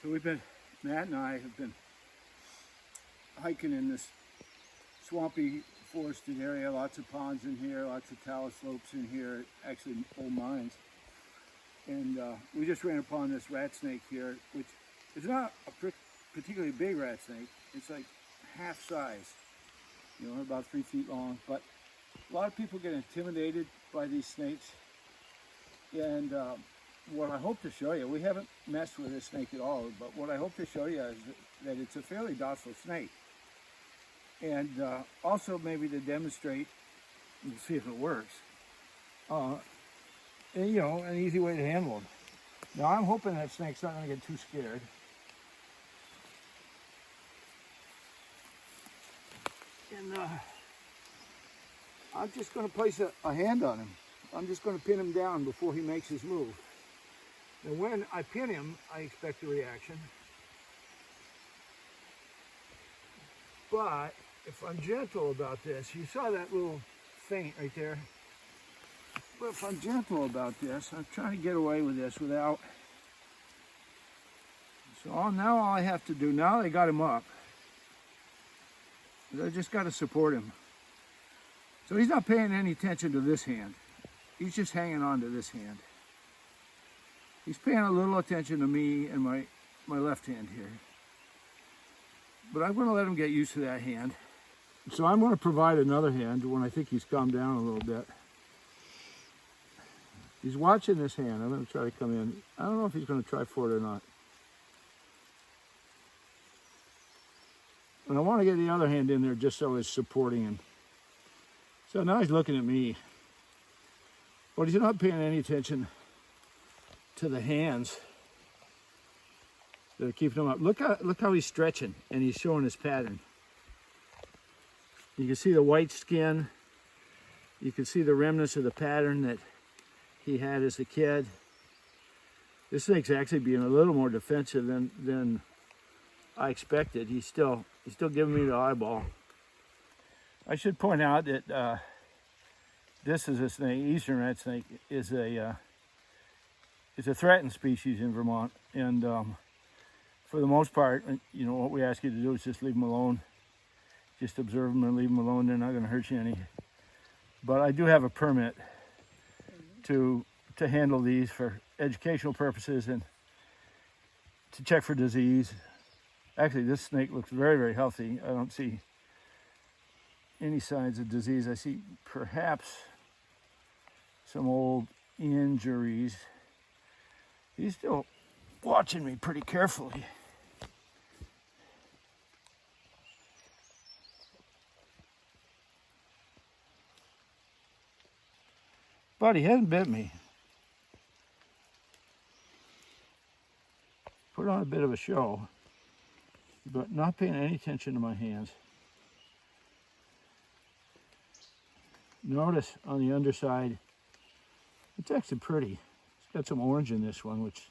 So Matt and I have been hiking in this swampy forested area, lots of ponds in here, lots of talus slopes in here, actually old mines. And we just ran upon this rat snake here, which is not a particularly big rat snake. It's like half size, about 3 feet long. But a lot of people get intimidated by these snakes. And what I hope to show you, we haven't messed with this snake at all, but what I hope to show you is that it's a fairly docile snake. And also maybe to demonstrate and see if it works. An easy way to handle them. Now I'm hoping that snake's not going to get too scared. And I'm just going to place a hand on him. I'm just going to pin him down before he makes his move. And when I pin him, I expect a reaction. But if I'm gentle about this, you saw that little feint right there. But if I'm gentle about this, I'm trying to get away with this without. So now all I have to do, now they got him up, I just got to support him. So he's not paying any attention to this hand. He's just hanging on to this hand. He's paying a little attention to me and my left hand here. But I'm going to let him get used to that hand. So I'm going to provide another hand when I think he's calmed down a little bit. He's watching this hand. I'm going to try to come in. I don't know if he's going to try for it or not. And I want to get the other hand in there just so it's supporting him. So now he's looking at me. But he's not paying any attention to the hands that are keeping him up. Look how he's stretching and he's showing his pattern. You can see the white skin. You can see the remnants of the pattern that he had as a kid. This snake's actually being a little more defensive than I expected. He's still giving me the eyeball. I should point out that this is a snake, eastern rat snake, is a threatened species in Vermont, and for the most part, what we ask you to do is just leave them alone. Just observe them and leave them alone. They're not going to hurt you any. But I do have a permit to handle these for educational purposes and to check for disease. Actually, this snake looks very, very healthy. I don't see any signs of disease. I see perhaps some old injuries. He's still watching me pretty carefully. But he hasn't bit me. Put on a bit of a show, but not paying any attention to my hands. Notice on the underside, it's actually pretty. It's got some orange in this one, which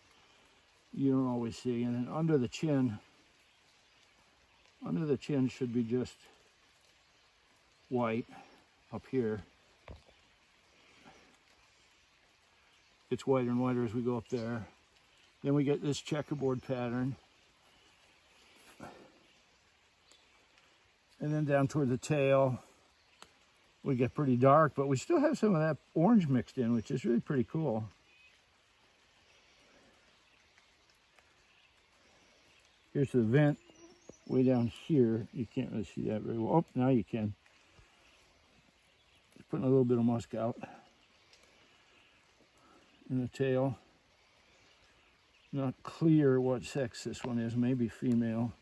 you don't always see. And then under the chin should be just white up here. It's whiter and whiter as we go up there. Then we get this checkerboard pattern. And then down toward the tail, we get pretty dark, but we still have some of that orange mixed in, which is really pretty cool. Here's the vent way down here. You can't really see that very well. Oh, now you can. Putting a little bit of musk out in the tail. Not clear what sex this one is, maybe female.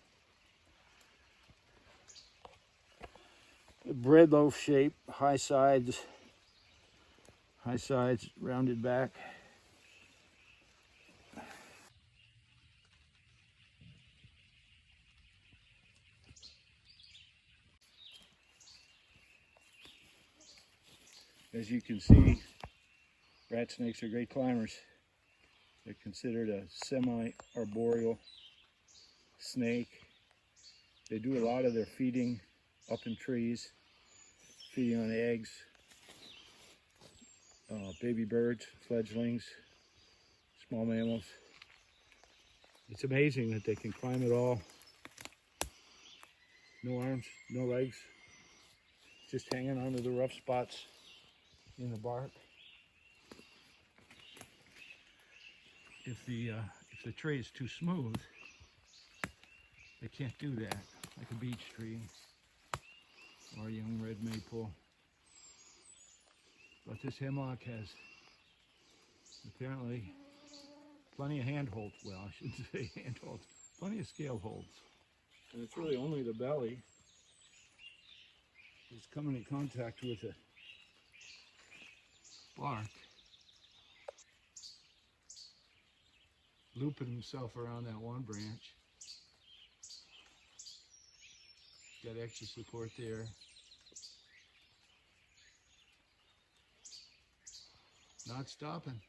A bread loaf shape, high sides, rounded back. As you can see, rat snakes are great climbers. They're considered a semi-arboreal snake. They do a lot of their feeding up in trees, feeding on eggs, baby birds, fledglings, small mammals. It's amazing that they can climb it all. No arms, no legs, just hanging onto the rough spots in the bark. If the tree is too smooth, they can't do that, like a beech tree or a young red maple. But this hemlock has apparently plenty of handholds. Well, I shouldn't say handholds, plenty of scale holds. And it's really only the belly that's coming in contact with the bark, looping himself around that one branch. Got extra support there. Not stopping.